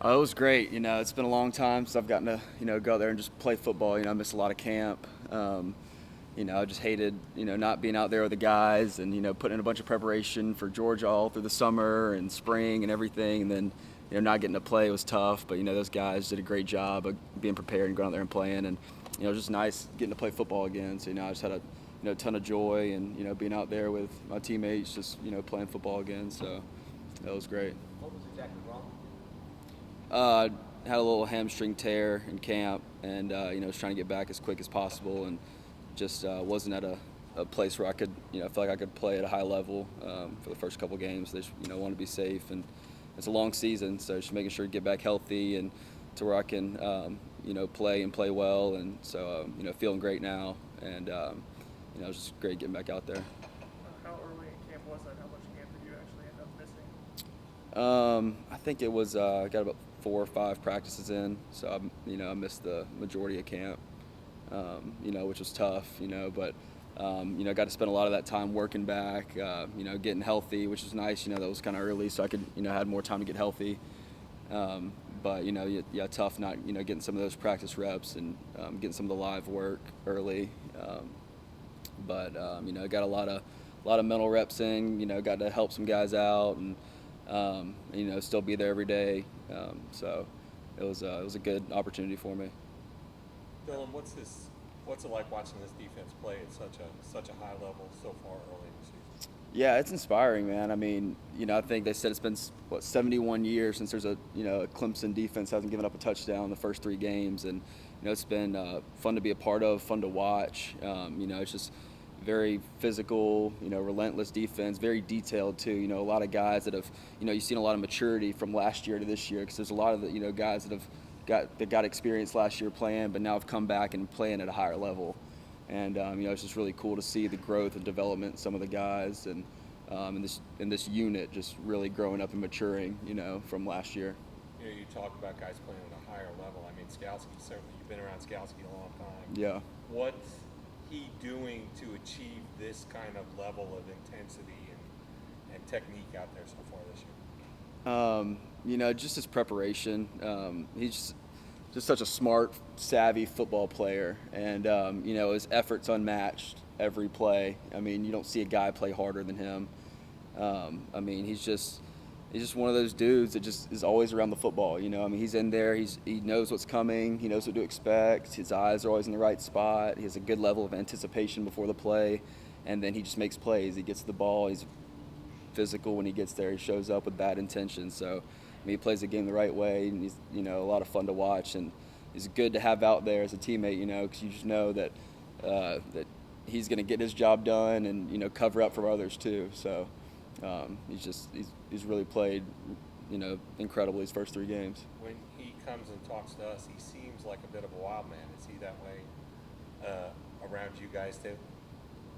It was great. It's been a long time since I've gotten to, go out there and just play football. I missed a lot of camp. I just hated, not being out there with the guys and, putting in a bunch of preparation for Georgia all through the summer and spring and everything. And then, not getting to play was tough. But, those guys did a great job of being prepared and going out there and playing. And, it was just nice getting to play football again. So, I just had a ton of joy and, being out there with my teammates, just, playing football again. So that was great. What was exactly wrong? Had a little hamstring tear in camp, and was trying to get back as quick as possible, and just wasn't at a place where I could, feel like I could play at a high level for the first couple games. They just, want to be safe, and it's a long season, so just making sure to get back healthy and to where I can, play and play well, and so feeling great now, and it was just great getting back out there. How early in camp was that? How much camp did you actually end up missing? I think it was I got about 4 or 5 practices in, so I missed the majority of camp, which was tough, but got to spend a lot of that time working back, getting healthy, which was nice. That was kind of early, so I could had more time to get healthy. But tough not getting some of those practice reps and getting some of the live work early. But got a lot of mental reps in. Got to help some guys out and. Still be there every day. So it was a good opportunity for me. Dylan, what's it like watching this defense play at such a high level so far early in the season? Yeah, it's inspiring, man. I mean, I think they said it's been 71 years since there's a Clemson defense hasn't given up a touchdown in the first 3 games, and it's been fun to be a part of, fun to watch. It's just very physical, relentless defense, very detailed too. A lot of guys that have, you've seen a lot of maturity from last year to this year, because there's a lot of the, guys that got experience last year playing, but now have come back and playing at a higher level. And it's just really cool to see the growth and development in some of the guys, and in this unit just really growing up and maturing, from last year. You talk about guys playing at a higher level. I mean, Skalski, certainly you've been around Skalski a long time. Yeah. What's he doing to achieve this kind of level of intensity and technique out there so far this year? Just his preparation. He's just such a smart, savvy football player, and his effort's unmatched every play. I mean, you don't see a guy play harder than him. He's just one of those dudes that just is always around the football. He's in there. He knows what's coming. He knows what to expect. His eyes are always in the right spot. He has a good level of anticipation before the play, and then he just makes plays. He gets the ball. He's physical when he gets there. He shows up with bad intentions. So, he plays the game the right way, and he's a lot of fun to watch, and he's good to have out there as a teammate. Because you just know that that he's going to get his job done and cover up for others too. So. He's really played, incredibly his first 3 games. When he comes and talks to us, he seems like a bit of a wild man. Is he that way around you guys too?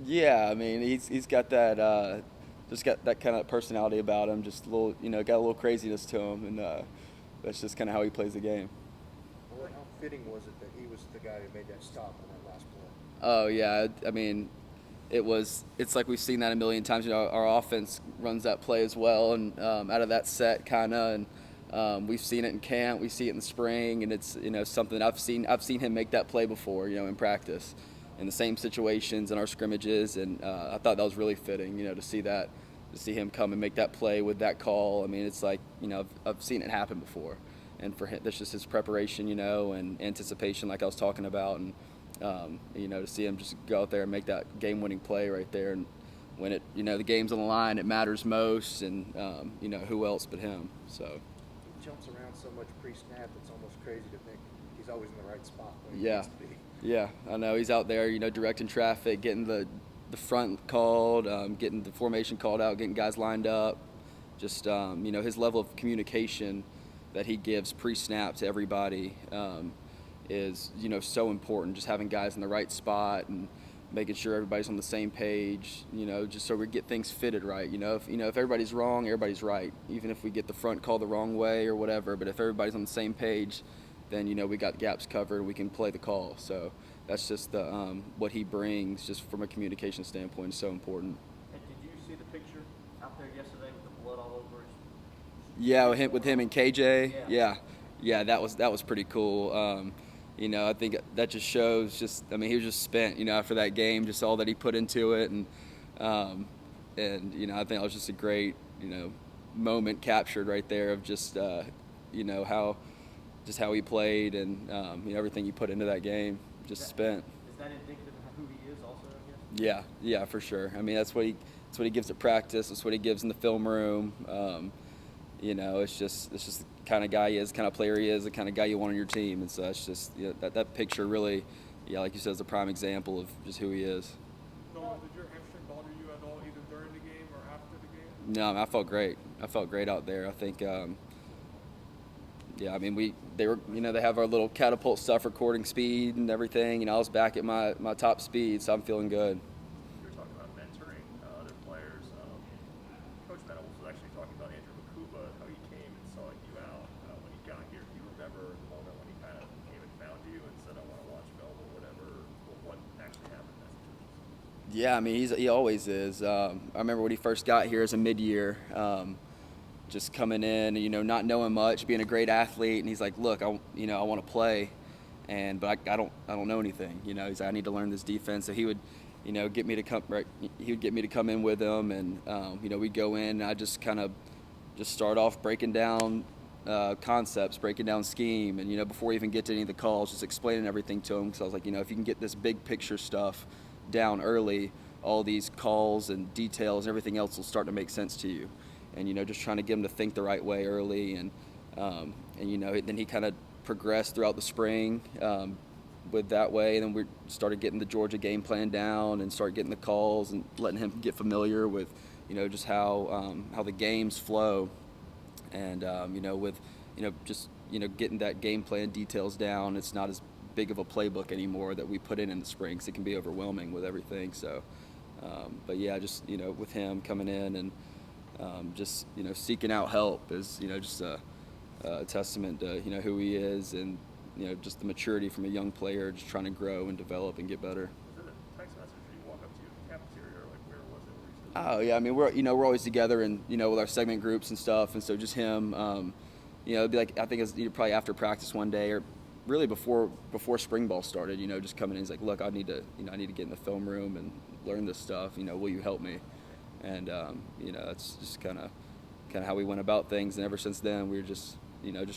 Yeah, he's got that, just got that kind of personality about him. Just a little, got a little craziness to him, and that's just kind of how he plays the game. Well, how fitting was it that he was the guy who made that stop on that last play? Oh yeah, it's like we've seen that a million times. Our offense runs that play as well, and out of that set kind of, and we've seen it in camp, we see it in the spring, and it's something I've seen him make that play before, in practice, in the same situations in our scrimmages, and I thought that was really fitting, to see him come and make that play with that call. It's like I've seen it happen before, and for him that's just his preparation, and anticipation, like I was talking about, and. To see him just go out there and make that game-winning play right there, and when it, the game's on the line, it matters most, and who else but him. So he jumps around so much pre-snap; it's almost crazy to think he's always in the right spot when he yeah, needs to be. Yeah, I know he's out there, directing traffic, getting the front called, getting the formation called out, getting guys lined up. Just his level of communication that he gives pre-snap to everybody. Is so important, just having guys in the right spot and making sure everybody's on the same page, just so we get things fitted right. If everybody's wrong, everybody's right, even if we get the front call the wrong way or whatever. But if everybody's on the same page, then we got gaps covered, we can play the call. So that's just the what he brings, just from a communication standpoint, is so important. And did you see the picture out there yesterday with the blood all over his? Yeah, with him and KJ. Yeah. Yeah, that was pretty cool. I think that just shows he was just spent, after that game, just all that he put into it. I think it was just a great, moment captured right there of just, how he played and, everything he put into that game, just spent. Is that indicative of who he is also, I guess? Yeah, for sure. That's what he gives at practice. That's what he gives in the film room. It's just the kind of guy he is, the kind of player he is, the kind of guy you want on your team. And so it's just that picture really, like you said, is a prime example of just who he is. Nolan, did your hamstring bother you at all, either during the game or after the game? No, I felt great. I felt great out there. I think, they have our little catapult stuff recording speed and everything. I was back at my top speed, so I'm feeling good. You were talking about mentoring other players. Coach Meadows was actually talking about Andrew Mukuba, how he came and saw you out when he got here. Do you remember the moment when he kind of came and found you and said, "I want to watch film" or whatever? What actually happened in that situation? Yeah, he always is. I remember when he first got here as a mid-year, just coming in, not knowing much, being a great athlete, and he's like, "Look, I want to play, but I don't know anything." He's like, "I need to learn this defense." So he would, get me to come right. He would get me to come in with him, and we'd go in, and I just kind of just start off breaking down concepts, breaking down scheme, and before we even get to any of the calls, just explaining everything to him. Because I was like, if you can get this big picture stuff down early, all these calls and details and everything else will start to make sense to you. And just trying to get him to think the right way early, and then he kind of progressed throughout the spring with that way, and then we started getting the Georgia game plan down and start getting the calls and letting him get familiar with just how the games flow, and with just getting that game plan details down. It's not as big of a playbook anymore that we put in the spring, because it can be overwhelming with everything. So but yeah, just with him coming in and just seeking out help is just a testament to who he is, and just the maturity from a young player, just trying to grow and develop and get better. Was it a text message, or did you walk up to you in the cafeteria, or where was it? Where you said, Oh yeah, we're always together, and with our segment groups and stuff, and so just him, it'd be like, I think it's probably after practice one day, or really before spring ball started, just coming in. He's like, "Look, I need to get in the film room and learn this stuff. Will you help me?" And that's just kind of how we went about things. And ever since then, we were just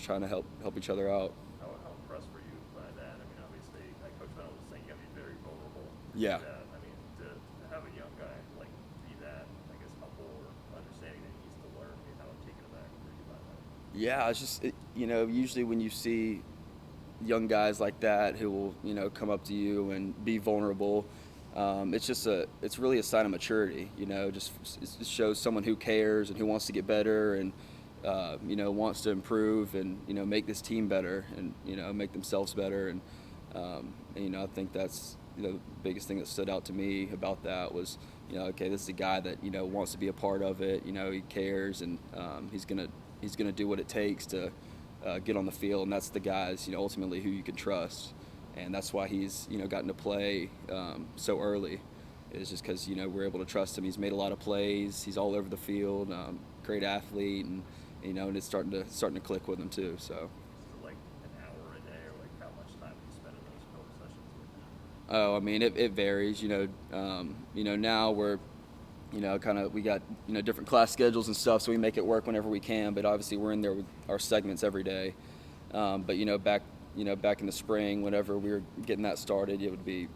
trying to help each other out. How impressed were you by that? Obviously, like Coach Meadows was saying, you have to be very vulnerable. Yeah. To have a young guy be that, I guess, humble or understanding that he needs to learn, how taken aback were you by that? Yeah, it's just usually when you see young guys like that who will come up to you and be vulnerable, it's really a sign of maturity. It shows someone who cares and who wants to get better, and wants to improve and make this team better, and make themselves better. And I think that's the biggest thing that stood out to me about that was okay, this is a guy that wants to be a part of it. He cares, and he's gonna do what it takes to get on the field, and that's the guys ultimately who you can trust. And that's why he's gotten to play so early. It's just because we're able to trust him. He's made a lot of plays. He's all over the field. Great athlete, and and it's starting to click with him too. So. Is it like an hour a day, or how much time do you spend in those coach sessions with him? Oh, it varies. Now we're we got different class schedules and stuff, so we make it work whenever we can. But obviously we're in there with our segments every day. But back in the spring, whenever we were getting that started, it would be,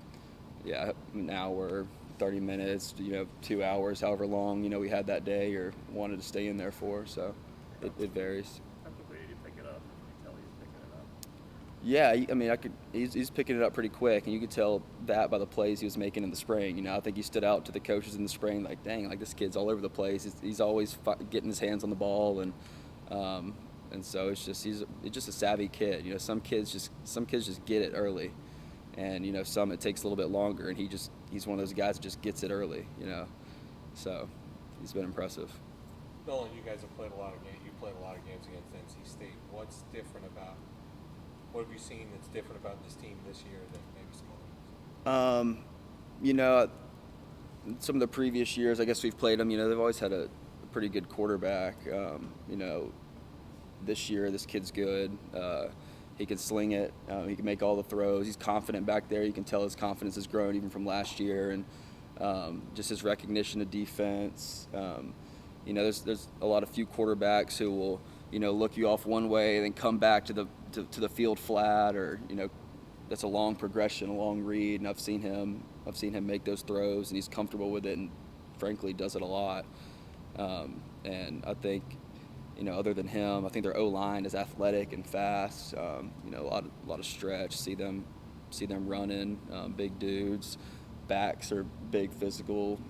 an hour, 30 minutes, 2 hours, however long, we had that day or wanted to stay in there for. So it varies. How quickly did you pick it up? Can you tell he's picking it up? Yeah, he's picking it up pretty quick, and you could tell that by the plays he was making in the spring. I think he stood out to the coaches in the spring, like, dang, like this kid's all over the place. He's always getting his hands on the ball, and so he's just a savvy kid. Some kids just get it early, and some it takes a little bit longer, and he's one of those guys that just gets it early. So he's been impressive. Nolan, you guys have played a lot of games. You played a lot of games against NC State. What have you seen that's different about this team this year than maybe some other ones? Some of the previous years, I guess we've played them. They've always had a pretty good quarterback. this year this kid's good. He can sling it. He can make all the throws. He's confident back there. You can tell his confidence has grown even from last year, and just his recognition of defense. There's a lot of few quarterbacks who will look you off one way and then come back to the field flat, or that's a long progression, a long read. And I've seen him make those throws, and he's comfortable with it, and frankly does it a lot. And I think, other than him, I think their O-line is athletic and fast. A lot of stretch. See them running, big dudes. Backs are big, physical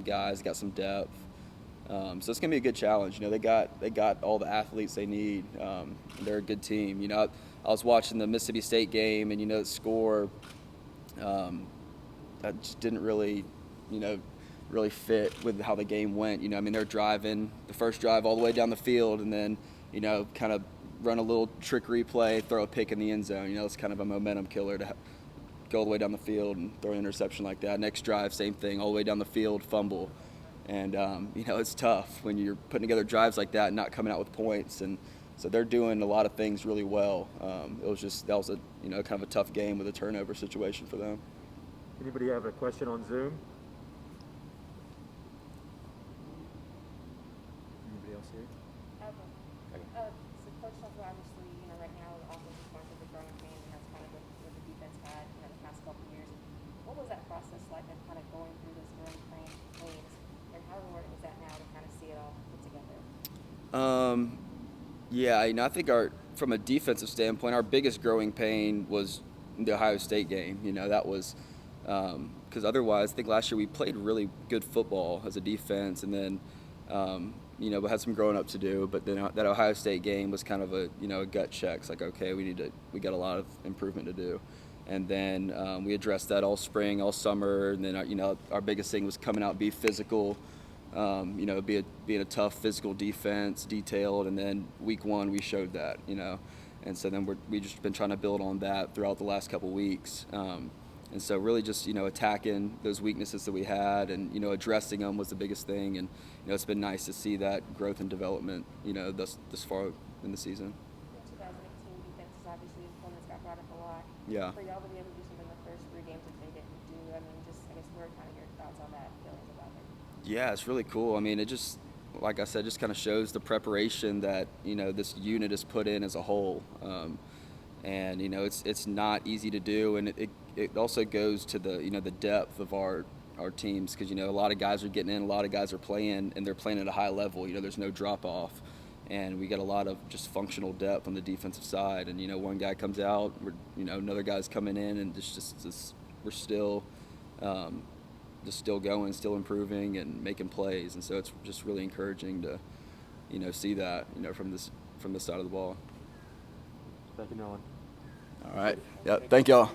guys. Got some depth. So it's gonna be a good challenge. They got all the athletes they need. They're a good team. I was watching the Mississippi State game, and the score that just didn't really fit with how the game went. They're driving the first drive all the way down the field, and then kind of run a little trick replay, throw a pick in the end zone. It's kind of a momentum killer to go all the way down the field and throw an interception like that. Next drive, same thing, all the way down the field, fumble. And it's tough when you're putting together drives like that and not coming out with points. And so they're doing a lot of things really well. That was a kind of a tough game with a turnover situation for them. Anybody have a question on Zoom? Anybody else here? So Coach Tucker, obviously, right now the offense is going through the growing pain, and that's kind of what the defense had, the past couple of years. What was that process like of kind of going through those growing pains, and how rewarding is that now to kind of see it all put together? I think from a defensive standpoint, our biggest growing pain was the Ohio State game. That was because otherwise, I think last year we played really good football as a defense, and then we had some growing up to do. But then that Ohio State game was kind of a gut check. It's like, okay, we got a lot of improvement to do. And then we addressed that all spring, all summer, and then our biggest thing was coming out, be physical, being a tough physical defense, detailed, and then week one we showed that, and so then we just been trying to build on that throughout the last couple weeks, and so really just attacking those weaknesses that we had, and addressing them was the biggest thing, and it's been nice to see that growth and development, this far in the season. 2018 defense is obviously one that's got brought up a lot. Yeah. For y'all to be able to do something in the first 3 games that they didn't do, I guess what are kind of your thoughts on that, feelings about it? Yeah, it's really cool. It just, like I said, just kind of shows the preparation that this unit has put in as a whole, and it's not easy to do, and it also goes to the the depth of our teams, because a lot of guys are getting in, a lot of guys are playing, and they're playing at a high level. There's no drop off, and we got a lot of just functional depth on the defensive side. And one guy comes out, another guy's coming in, and we're still still going, still improving, and making plays. And so it's just really encouraging to see that from this side of the ball. Thank you, Nolan. All right. Yeah. Thank y'all.